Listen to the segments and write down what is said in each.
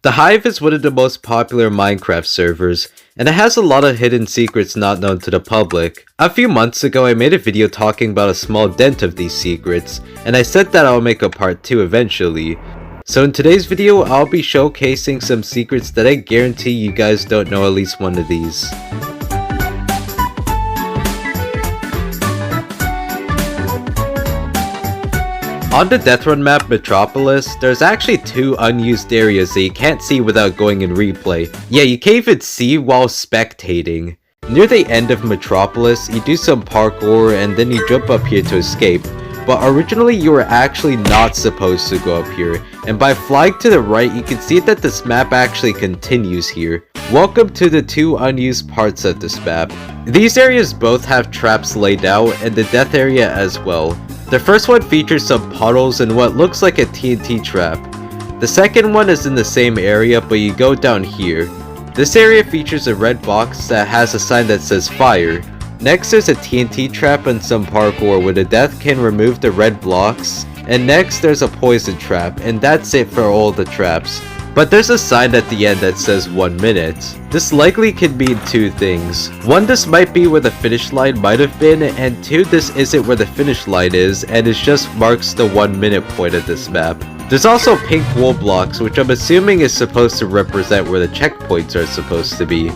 The Hive is one of the most popular Minecraft servers, and it has a lot of hidden secrets not known to the public. A few months ago I made a video talking about a small dent of these secrets, and I said that I'll make a part 2 eventually. So in today's video, I'll be showcasing some secrets that I guarantee you guys don't know at least one of these. On the Death Run map Metropolis, there's actually 2 unused areas that you can't see without going in replay. Yeah, you can't even see while spectating. Near the end of Metropolis, you do some parkour and then you jump up here to escape. But originally you were actually not supposed to go up here, and by flying to the right you can see that this map actually continues here. Welcome to the 2 unused parts of this map. These areas both have traps laid out, and the death area as well. The first one features some puddles and what looks like a TNT trap. The second one is in the same area, but you go down here. This area features a red box that has a sign that says fire. Next there's a TNT trap and some parkour where the death can remove the red blocks. And next there's a poison trap, and that's it for all the traps. But there's a sign at the end that says 1 minute. This likely could mean 2 things. 1, this might be where the finish line might have been, and 2, this isn't where the finish line is, and it just marks the 1 minute point of this map. There's also pink wool blocks, which I'm assuming is supposed to represent where the checkpoints are supposed to be.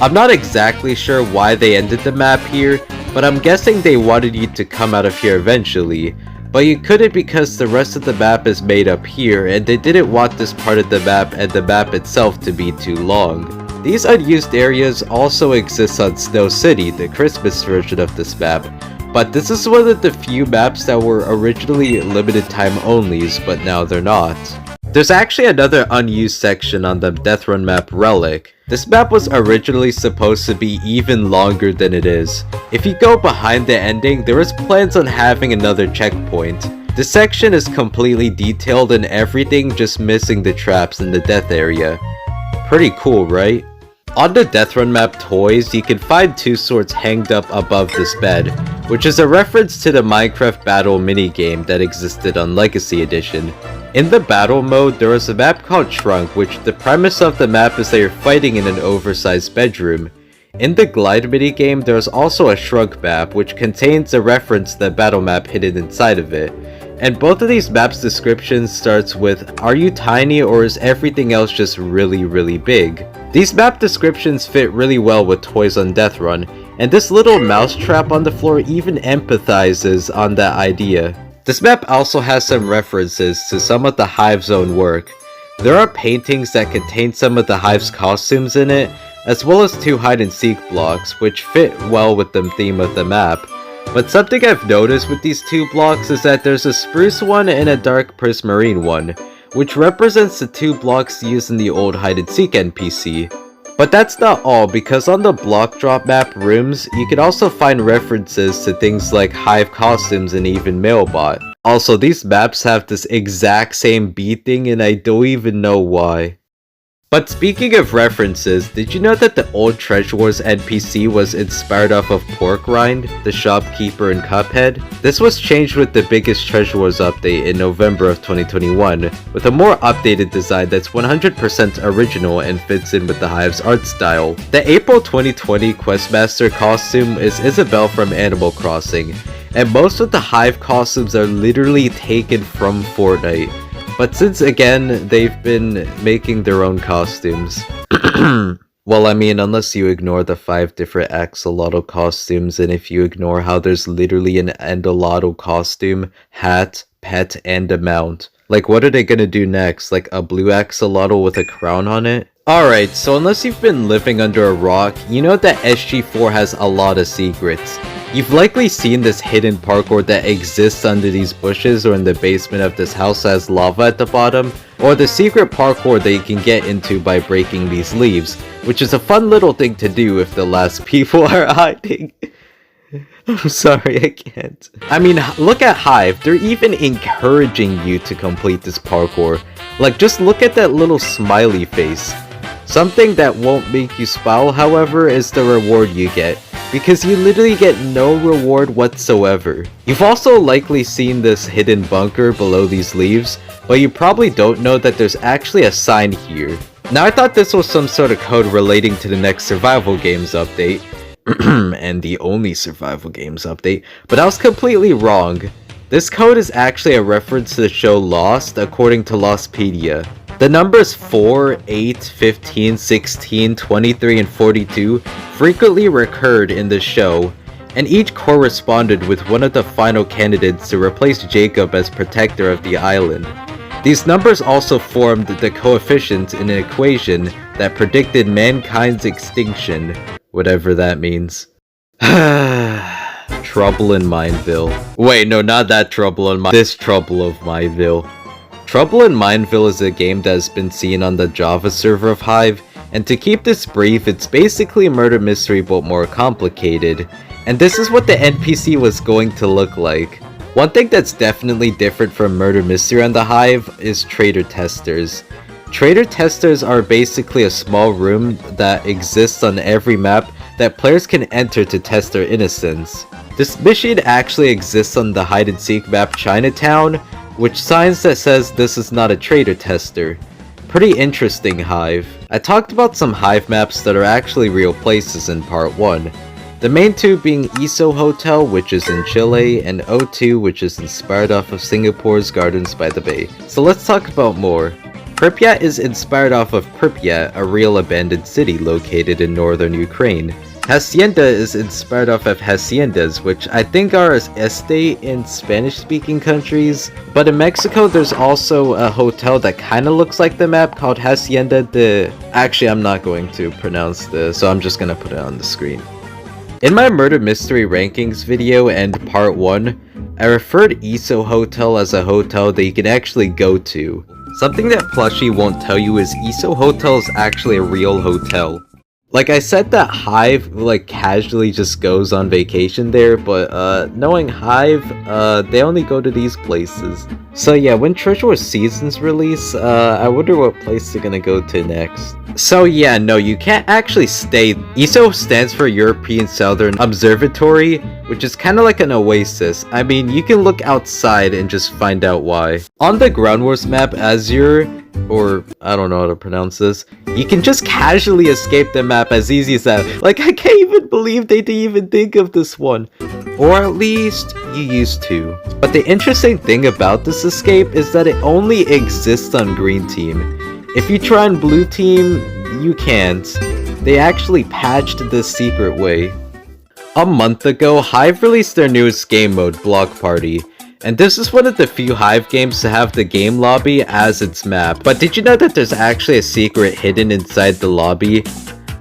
I'm not exactly sure why they ended the map here, but I'm guessing they wanted you to come out of here eventually. But you couldn't because the rest of the map is made up here, and they didn't want this part of the map and the map itself to be too long. These unused areas also exist on Snow City, the Christmas version of this map, but this is one of the few maps that were originally limited time onlys, but now they're not. There's actually another unused section on the Death Run map Relic. This map was originally supposed to be even longer than it is. If you go behind the ending, there was plans on having another checkpoint. This section is completely detailed and everything, just missing the traps in the death area. Pretty cool, right? On the Death Run map Toys, you can find 2 swords hanged up above this bed, which is a reference to the Minecraft battle minigame that existed on Legacy Edition. In the battle mode, there is a map called Shrunk, which the premise of the map is that you're fighting in an oversized bedroom. In the Glide minigame, there is also a Shrunk map, which contains a reference to the battle map hidden inside of it. And both of these maps' descriptions starts with, "Are you tiny or is everything else just really big?" These map descriptions fit really well with Toys on Death Run, and this little mouse trap on the floor even empathizes on that idea. This map also has some references to some of the Hive's own work. There are paintings that contain some of the Hive's costumes in it, as well as 2 hide-and-seek blocks, which fit well with the theme of the map. But something I've noticed with these 2 blocks is that there's a spruce one and a dark prismarine one, which represents the 2 blocks used in the old hide-and-seek NPC. But that's not all, because on the block drop map Rooms, you can also find references to things like Hive costumes and even Mailbot. Also, these maps have this exact same bee thing and I don't even know why. But speaking of references, did you know that the old Treasure Wars NPC was inspired off of Pork Rind, the shopkeeper in Cuphead? This was changed with the biggest Treasure Wars update in November of 2021, with a more updated design that's 100% original and fits in with the Hive's art style. The April 2020 Questmaster costume is Isabelle from Animal Crossing, and most of the Hive costumes are literally taken from Fortnite. But since again, they've been making their own costumes. Well, I mean, unless you ignore the 5 different axolotl costumes, and if you ignore how there's literally an endolotl costume, hat, pet, and a mount. Like, what are they gonna do next? Like a blue axolotl with a crown on it? Alright, so unless you've been living under a rock, you know that SG4 has a lot of secrets. You've likely seen this hidden parkour that exists under these bushes or in the basement of this house that has lava at the bottom, or the secret parkour that you can get into by breaking these leaves, which is a fun little thing to do if the last people are hiding. I'm sorry, I can't. I mean, look at Hive, they're even encouraging you to complete this parkour. Like, just look at that little smiley face. Something that won't make you smile, however, is the reward you get. because you literally get no reward whatsoever. You've also likely seen this hidden bunker below these leaves, but you probably don't know that there's actually a sign here. Now I thought this was some sort of code relating to the next survival games update, and the only survival games update, but I was completely wrong. This code is actually a reference to the show Lost according to Lostpedia. The numbers 4, 8, 15, 16, 23, and 42 frequently recurred in the show, and each corresponded with one of the final candidates to replace Jacob as protector of the island. These numbers also formed the coefficients in an equation that predicted mankind's extinction, whatever that means. Trouble in Mineville. Wait, no, not that trouble in this trouble of Mineville. Trouble in Mineville is a game that has been seen on the Java server of Hive, and to keep this brief, it's basically a murder mystery but more complicated, and this is what the NPC was going to look like. One thing that's definitely different from murder mystery on the Hive is traitor testers. Traitor testers are basically a small room that exists on every map that players can enter to test their innocence. This mission actually exists on the hide-and-seek map Chinatown, which signs that says this is not a traitor tester. Pretty interesting, Hive. I talked about some Hive maps that are actually real places in part 1. The main two being Iso Hotel, which is in Chile, and O2, which is inspired off of Singapore's Gardens by the Bay. So let's talk about more. Pripyat is inspired off of Pripyat, a real abandoned city located in northern Ukraine. Hacienda is inspired off of haciendas, which I think are estate in Spanish-speaking countries. But in Mexico, there's also a hotel that kind of looks like the map called Hacienda de... Actually, I'm not going to pronounce this, so I'm just going to put it on the screen. In my murder mystery rankings video and part 1, I referred Iso Hotel as a hotel that you can actually go to. Something that Plushie won't tell you is Iso Hotel is actually a real hotel. Like I said that Hive casually just goes on vacation there, but knowing Hive, they only go to these places. So yeah, when Treasure Wars Seasons release, I wonder what place they're gonna go to next. So yeah, no, you can't actually stay. ESO stands for European Southern Observatory, which is kind of like an oasis. I mean, you can look outside and just find out why. On the Ground Wars map, Azure, or I don't know how to pronounce this, you can just casually escape the map as easy as that. Like, I can't even believe they didn't even think of this one. Or at least, you used to. But the interesting thing about this escape is that it only exists on Green Team. If you try on Blue Team, you can't. They actually patched this secret way. A month ago, Hive released their newest game mode, Block Party. And this is one of the few Hive games to have the game lobby as its map. But did you know that there's actually a secret hidden inside the lobby?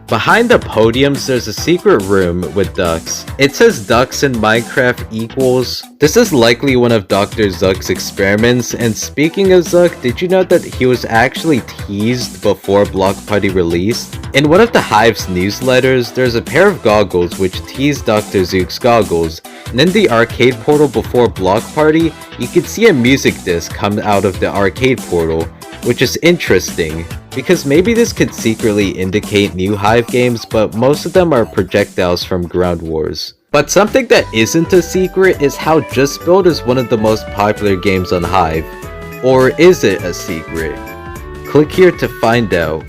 Behind the podiums, there's a secret room with ducks. It says ducks in Minecraft equals. This is likely one of Dr. Zuck's experiments, and speaking of Zuck, did you know that he was actually teased before Block Party released? In one of the Hive's newsletters, there's a pair of goggles which tease Dr. Zook's goggles, and in the arcade portal before Block Party, you can see a music disc come out of the arcade portal, which is interesting, because maybe this could secretly indicate new Hive games, but most of them are projectiles from Ground Wars. But something that isn't a secret is how Just Build is one of the most popular games on Hive. Or is it a secret? Click here to find out.